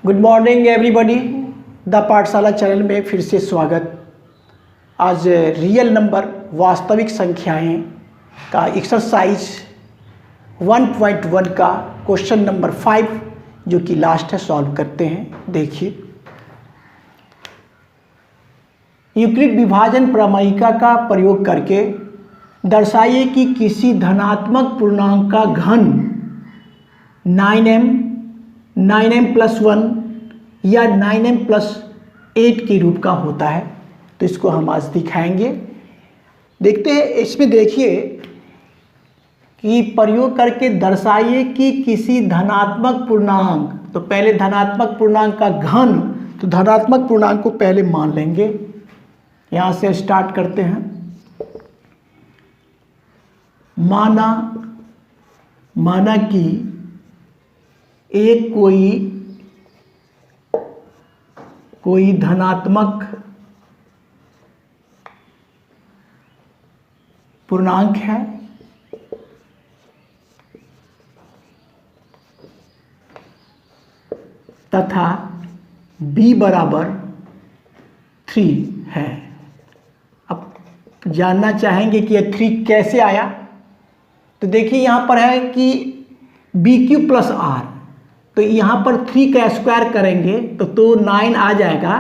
Good morning everybody. The पाठशाला channel में फिर से स्वागत। आज रियल नंबर वास्तविक संख्याएं का एक्सरसाइज 1.1 का क्वेश्चन नंबर 5 जो कि लास्ट है सॉल्व करते हैं। देखिए, यूक्लिड विभाजन प्रमेयिका का प्रयोग करके दर्शाइए कि किसी धनात्मक पूर्णांक का घन 9m प्लस 1 या 9m प्लस 8 के रूप का होता है। तो इसको हम आज दिखाएंगे। देखते हैं, इसमें देखिए कि प्रयोग करके दर्शाइए कि किसी धनात्मक पूर्णांक, तो पहले धनात्मक पूर्णांक का घन, तो धनात्मक पूर्णांक को पहले मान लेंगे। यहाँ से स्टार्ट करते हैं। माना कि एक कोई धनात्मक पूर्णांक है तथा b बराबर 3 है। अब जानना चाहेंगे कि यह 3 कैसे आया। तो देखिए, यहाँ पर है कि BQ प्लस R, तो यहाँ पर 3 का स्क्वायर करेंगे तो 9 आ जाएगा,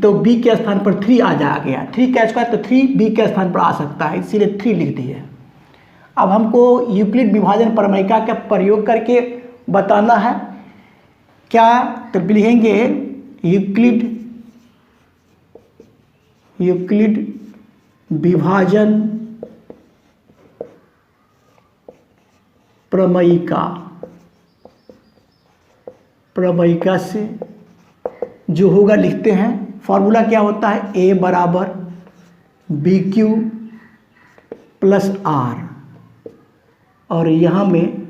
तो B के स्थान पर 3 आ जाएगा। 3 का स्क्वायर तो 3 B के स्थान पर आ सकता है, इसीलिए 3 लिख दिए। अब हमको यूक्लिड विभाजन प्रमेयिका का प्रयोग करके बताना है क्या, तो लिखेंगे यूक्लिड विभाजन प्रमेयिका से जो होगा लिखते हैं। फॉर्मूला क्या होता है, A बराबर BQ प्लस R, और यहाँ में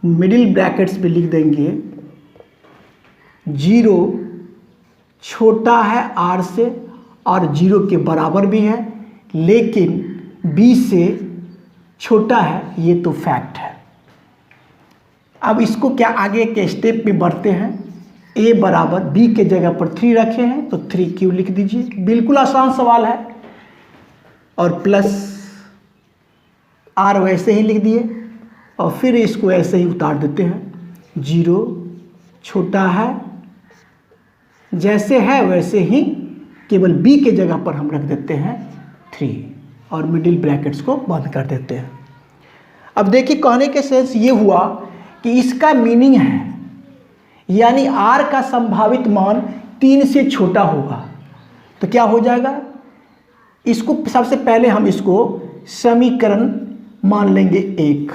मिडिल ब्रैकेट्स में लिख देंगे 0 छोटा है R से और 0 के बराबर भी है, लेकिन B से छोटा है, ये तो फैक्ट है। अब इसको क्या आगे के स्टेप में बढ़ते हैं। A बराबर B के जगह पर 3 रखे हैं तो 3Q लिख दीजिए, बिल्कुल आसान सवाल है। और प्लस R वैसे ही लिख दिए और फिर इसको ऐसे ही उतार देते हैं। 0 छोटा है, जैसे है वैसे ही, केवल B के जगह पर हम रख देते हैं 3 और मिडिल ब्रैकेट्स को बंद कर देते हैं। अब देखिए, कहने के सेंस ये हुआ कि इसका मीनिंग है, यानी R का संभावित मान 3 से छोटा होगा। तो क्या हो जाएगा, इसको सबसे पहले हम इसको समीकरण मान लेंगे 1,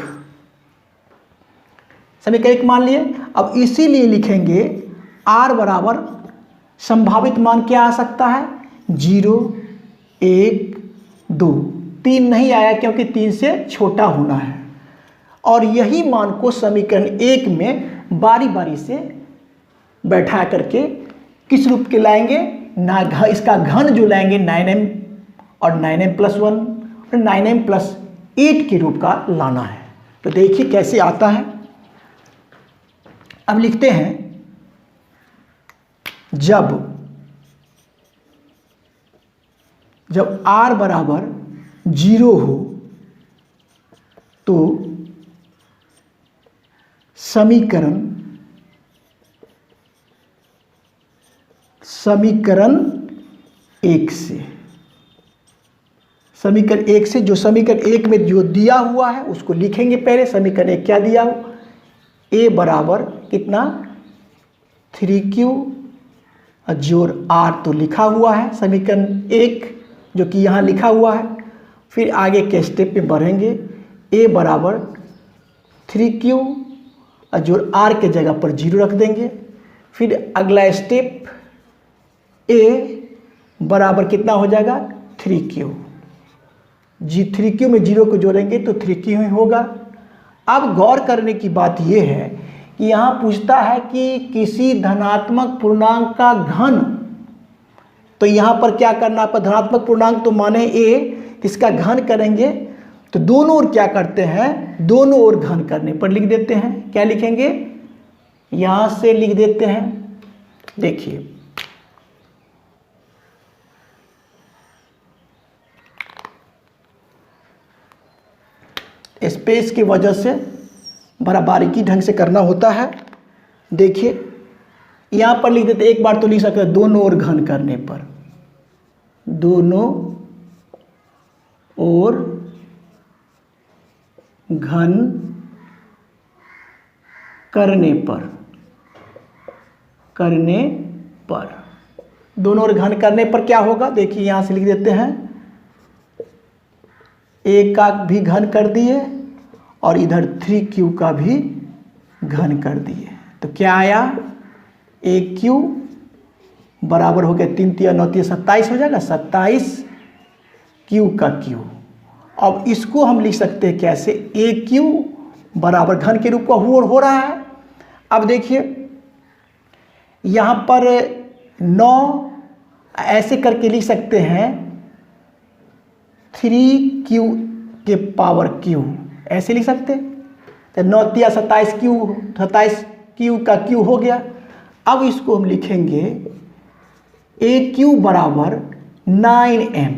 समीकरण 1 मान लिए। अब इसीलिए लिखेंगे R बराबर संभावित मान क्या आ सकता है, 0 1 2। 3 नहीं आया क्योंकि 3 से छोटा होना है, और यही मान को समीकरण 1 में बारी बारी से बैठा करके किस रूप के लाएंगे ना, इसका घन जो लाएंगे 9m और 9m प्लस 1 और 9m प्लस 8 के रूप का लाना है। तो देखिए कैसे आता है। अब लिखते हैं, जब R बराबर 0 हो तो समीकरण 1 से, समीकरण 1 से, जो समीकरण 1 में जो दिया हुआ है उसको लिखेंगे पहले। समीकरण 1 क्या दिया हो, A बराबर कितना 3Q जोड़ R तो लिखा हुआ है समीकरण 1 जो कि यहाँ लिखा हुआ है। फिर आगे के स्टेप पे बढ़ेंगे, A बराबर 3Q जोड़ R के जगह पर 0 रख देंगे। फिर अगला स्टेप, A बराबर कितना हो जाएगा 3Q, 3Q में 0 को जोड़ेंगे तो 3Q ही होगा। अब गौर करने की बात यह है कि यहाँ पूछता है कि किसी धनात्मक पूर्णांक का घन, तो यहाँ पर क्या करना है, धनात्मक पूर्णांक तो माने A, इसका घन करेंगे तो दोनों ओर क्या करते हैं, दोनों ओर घन करने पर लिख देते हैं। क्या लिखेंगे, यहाँ से लिख देते हैं देखिए स्पेस की वजह से बड़ा बारीकी ढंग से करना होता है। देखिए यहाँ पर लिख देते, एक बार तो लिख सकते हैं दोनों ओर घन करने पर, दोनों ओर घन करने पर, दोनों ओर घन करने पर क्या होगा, देखिए यहाँ से लिख देते हैं, ए का भी घन कर दिए और इधर 3q का भी घन कर दिए, तो क्या आया, ए क्यू बराबर हो गया 3 × 9 = 27 हो जाएगा, 27 क्यू का क्यू। अब इसको हम लिख सकते हैं कैसे, ए क्यू बराबर घन के रूप का हो रहा है। अब देखिए यहाँ पर 9 ऐसे करके लिख सकते हैं 3q के पावर q, ऐसे लिख सकते हैं, तो 9 × 27 क्यू का क्यू हो गया। अब इसको हम लिखेंगे ए क्यू बराबर 9m,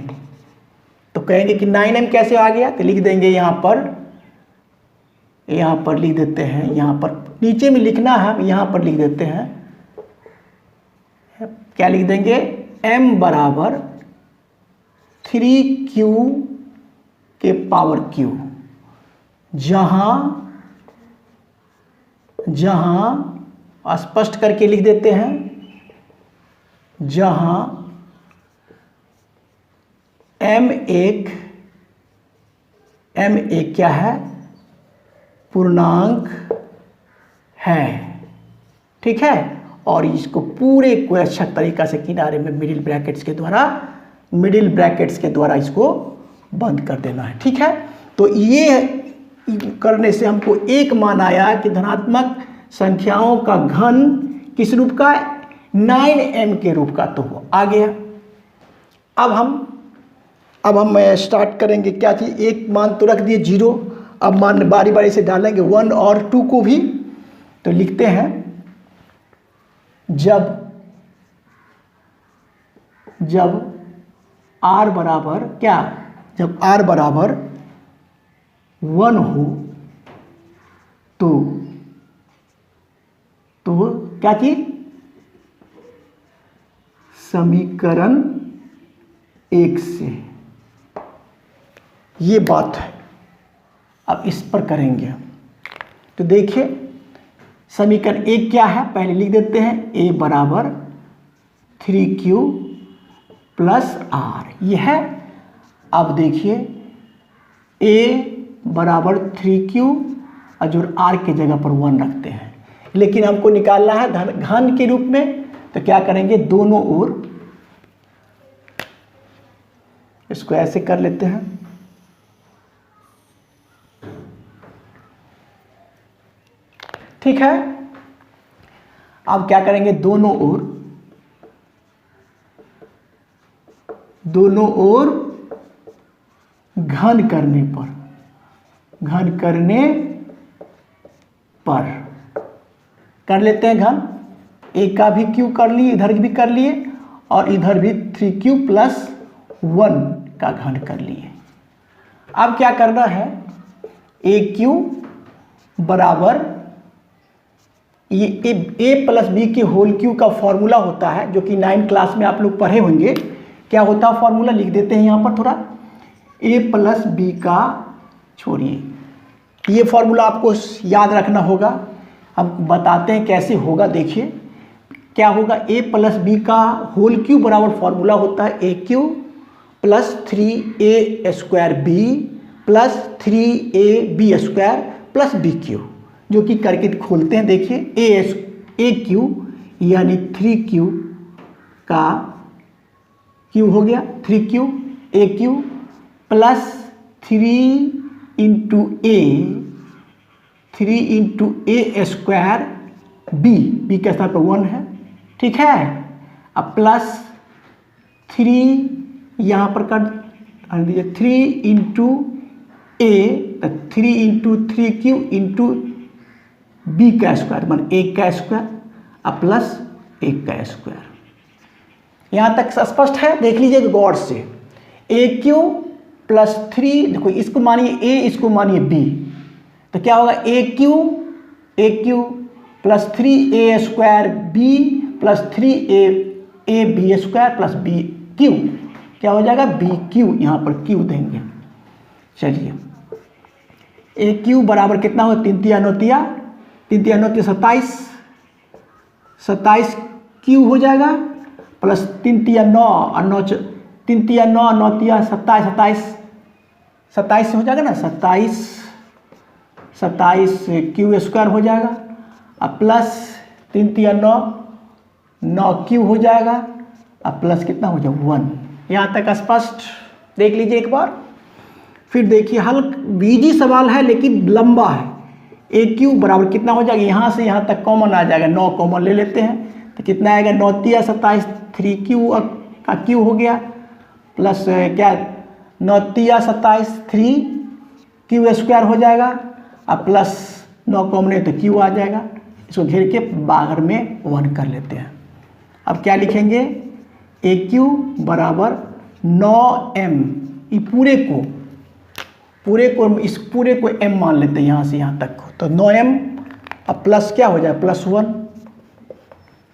तो कहेंगे कि 9m कैसे आ गया, तो लिख देंगे यहाँ पर लिख देते हैं, यहाँ पर नीचे में लिखना है, यहाँ पर लिख देते हैं, क्या लिख देंगे, m बराबर 3q के पावर q, जहां स्पष्ट करके लिख देते हैं, जहां m एक क्या है, पूर्णांक है, ठीक है, और इसको पूरे को अच्छा तरीका से किनारे में मिडिल ब्रैकेट्स के द्वारा इसको बंद कर देना है, ठीक है। तो ये करने से हमको एक मान आया कि धनात्मक संख्याओं का घन किस रूप का, 9m के रूप का, तो वो आ गया। अब हम स्टार्ट करेंगे क्या चीज़, एक मान तो रख दिए 0, अब मान बारी बारी से डालेंगे 1 और 2 को भी, तो लिखते हैं जब r बराबर क्या, जब r बराबर 1 हो तो क्या चीज, समीकरण 1 से, ये बात है। अब इस पर करेंगे, तो देखिए समीकरण 1 क्या है, पहले लिख देते हैं, a बराबर 3q + r, ये है। अब देखिए a बराबर 3q और जो r के जगह पर 1 रखते हैं, लेकिन हमको निकालना है घन के रूप में, तो क्या करेंगे, दोनों ओर इसको ऐसे कर लेते हैं, ठीक है। अब क्या करेंगे, दोनों ओर घन करने पर कर लेते हैं घन, ए का भी क्यू कर लिए, इधर भी कर लिए, और इधर भी 3q + 1 का घन कर लिए। अब क्या करना है, ए क्यू बराबर ये a + b के होल क्यू का फॉर्मूला होता है, जो कि 9 क्लास में आप लोग पढ़े होंगे। क्या होता है फॉर्मूला, लिख देते हैं यहाँ पर थोड़ा, a + b का छोड़िए, ये फॉर्मूला आपको याद रखना होगा। अब बताते हैं कैसे होगा, देखिए क्या होगा, a + b का होल क्यू बराबर फॉर्मूला होता है aq + 3a² b + 3ab² + bq, जो कि करके खोलते हैं, देखिए aq यानी 3q का q हो गया, 3q aq + 3 × a² b के स्थान पर 1 है, ठीक है। अब +3 यहाँ पर कर दीजिए, 3 × a, 3 × 3q × b² मान a², अब 1 का स्क्वायर। यहाँ तक स्पष्ट है? देख लीजिए गौर से। ए क्यू प्लस 3, देखो इसको मानिए ए, इसको मानिए बी, तो क्या होगा? A Q plus 3 square B plus 3 B square plus B Q, क्या हो जाएगा? बी क्यू, यहाँ पर क्यू देंगे। चलिए ए क्यू बराबर कितना हो? 3 तिया 9 तिया 27, 27 क्यू हो जाएगा प्लस 3 तिया 9 और 9 3 तिया 9 9 तिया 27, 27 हो जाएगा ना, 27 क्यू स्क्वायर हो जाएगा और प्लस 3 तिया 9 क्यू हो जाएगा और प्लस कितना हो जाएगा? 1। यहाँ तक स्पष्ट? देख लीजिए एक बार। फिर देखिए हल बीजी सवाल है लेकिन लंबा है। ए क्यू बराबर कितना हो जाएगा? यहाँ से यहाँ तक कॉमन आ जाएगा, 9 कॉमन ले लेते हैं तो कितना आएगा? 9 तिया 27, 3 क्यू का क्यू हो गया प्लस क्या 9 तिया 27, 3 क्यू स्क्वायर हो जाएगा और प्लस 9 कॉमन है तो क्यू आ जाएगा। इसको घेर के बाहर में 1 कर लेते हैं। अब क्या लिखेंगे? ए क्यू बराबर 9m, ये इस पूरे को m मान लेते हैं यहाँ से यहाँ तक को, तो 9m अब प्लस क्या हो जाए? प्लस 1।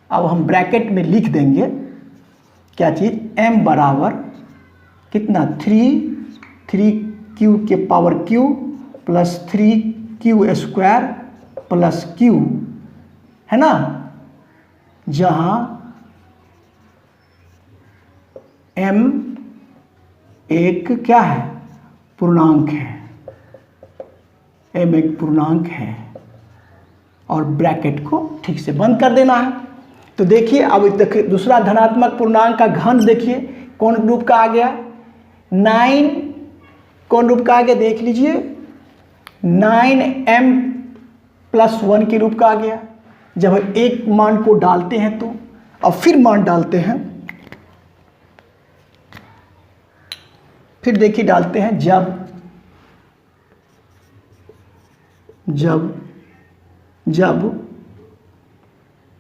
अब हम ब्रैकेट में लिख देंगे क्या चीज़? m बराबर कितना? 3 के power q plus 3q square plus q, है ना, जहाँ m एक क्या है? पूर्णांक है। m एक पूर्णांक है और ब्रैकेट को ठीक से बंद कर देना है। तो देखिए अब देखिए दूसरा धनात्मक पूर्णांक का घन देखिए कौन रूप का आ गया? 9 कौन रूप का आ गया? देख लीजिए 9m प्लस 1 के रूप का आ गया। जब एक मान को डालते हैं तो और फिर मान डालते हैं, फिर देखिए डालते हैं जब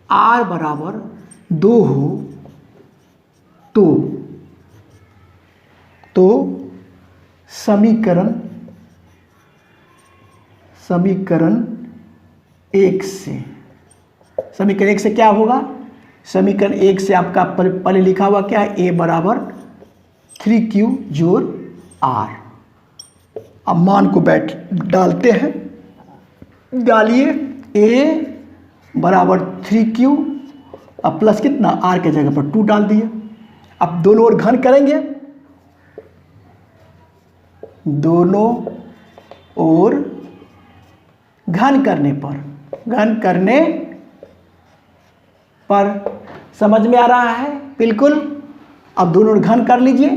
r बराबर 2 हो तो समीकरण 1 से क्या होगा? समीकरण 1 से आपका पहले लिखा हुआ क्या है? a बराबर 3q जोड़ r। अब मान को डालते हैं, डालिए a बराबर 3q अब प्लस कितना? r के जगह पर 2 डाल दिए। अब दोनों ओर घन करेंगे, दोनों ओर घन करने पर समझ में आ रहा है? बिल्कुल। अब दोनों घन कर लीजिए,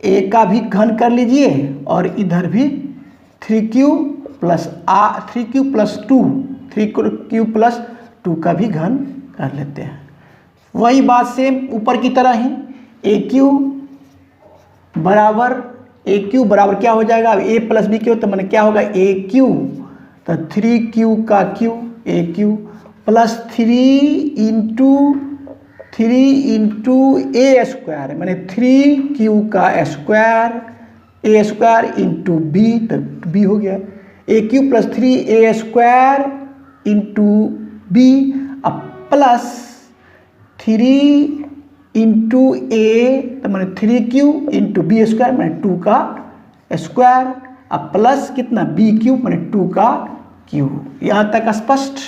ए का भी घन कर लीजिए और इधर भी 3q प्लस 2 का भी घन कर लेते हैं। वही बात सेम ऊपर की तरह ही ए क्यू बराबर क्या हो जाएगा? अब a प्लस बी क्यू तो मैंने क्या होगा? ए क्यू, तो 3q का Q A Q plus 3 into A square, मैंने 3q का square A square into B, तो बी हो गया A Q plus 3a square into B अब प्लस 3 इंटू ए, तो मैंने 3q इंटू बी स्क्वायर, मैंने 2 का स्क्वायर अब प्लस कितना? बी क्यू, मैंने 2 का क्यू। यहाँ तक स्पष्ट?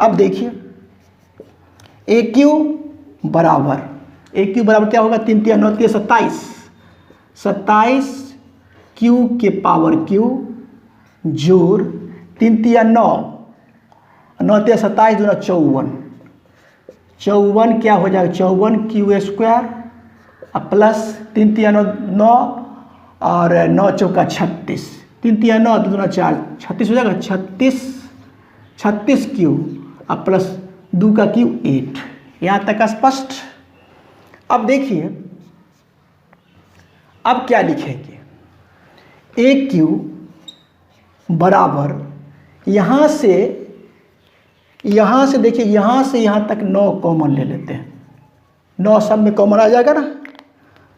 अब देखिए ए क्यू बराबर क्या होगा? 3 तिया 9 तिया 27 क्यू के पावर क्यू जोड़ 3 तिया 9 तिया 27 दूना 54 क्या हो जाएगा? 54 क्यू स्क्वायर अब प्लस 3 तिया 9 और 9 चौका 36, 3 तिया 9 दूना 4 36 हो जाएगा। 36 क्यू अब प्लस 2 का क्यू 8। यहाँ तक स्पष्ट? अब देखिए अब क्या लिखेंगे? ए क्यू बराबर यहाँ से यहाँ से देखिए, यहाँ से यहाँ तक 9 कॉमन ले लेते हैं, 9 सब में कॉमन आ जाएगा ना,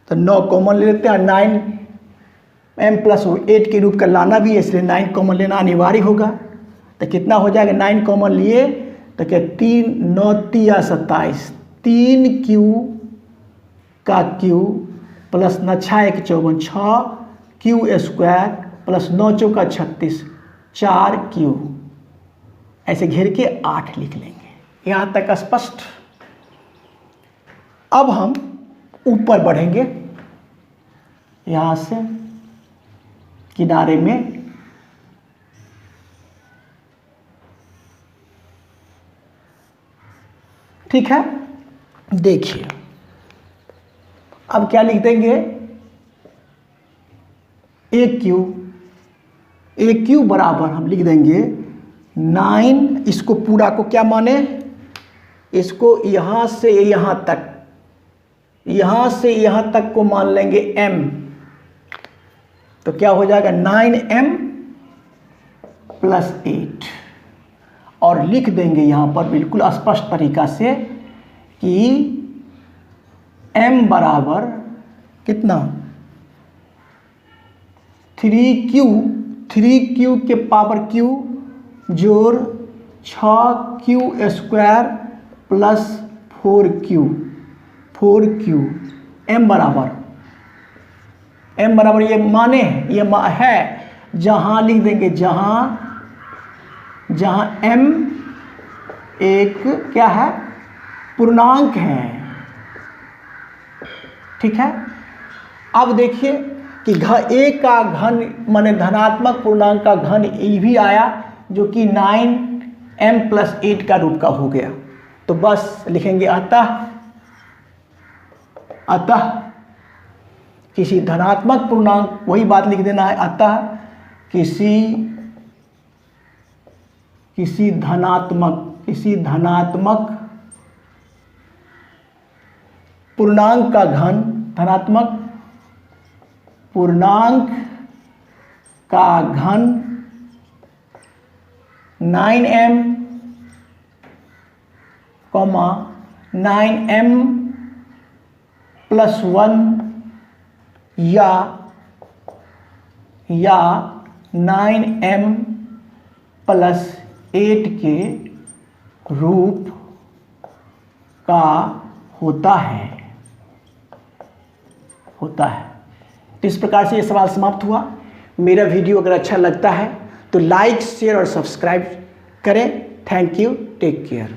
तो 9 कॉमन ले लेते हैं। 9m प्लस 8 के रूप का लाना भी है, इसलिए 9 कॉमन लेना अनिवार्य होगा। तो कितना हो जाएगा, 9 कॉमन लिए तो क्या 3 9 3 27, 3q का q plus 9 6 1 54, 6q square plus 9 चौका 36, 4q, ऐसे घेर के 8 लिख लेंगे। यहाँ तक स्पष्ट। अब हम ऊपर बढ़ेंगे, यहाँ से किनारे में ठीक है। देखिए अब क्या लिख देंगे, AQ बराबर हम लिख देंगे 9, इसको पूरा को क्या माने, इसको यहाँ से यहाँ तक, यहाँ से यहाँ तक को मान लेंगे m, तो क्या हो जाएगा 9m प्लस 8, और लिख देंगे यहाँ पर बिल्कुल स्पष्ट तरीका से कि m बराबर कितना 3q के पावर q जोड़ 6q square plus 4q, m बराबर ये माने ये है, जहाँ लिख देंगे, जहाँ m एक क्या है, पूर्णांक है। ठीक है। अब देखिए कि a का घन माने धनात्मक पूर्णांक का घन ये भी आया, जो कि 9m प्लस 8 का रूप का हो गया। तो बस लिखेंगे अतः किसी धनात्मक पूर्णांक, वही बात लिख देना है, अतः किसी धनात्मक पूर्णांक का घन, धनात्मक पूर्णांक का घन 9m, 9m प्लस 1 या 9m प्लस 8 के रूप का होता है। तो इस प्रकार से ये सवाल समाप्त हुआ। मेरा वीडियो अगर अच्छा लगता है तो लाइक, शेयर और सब्सक्राइब करें। Thank you, take care.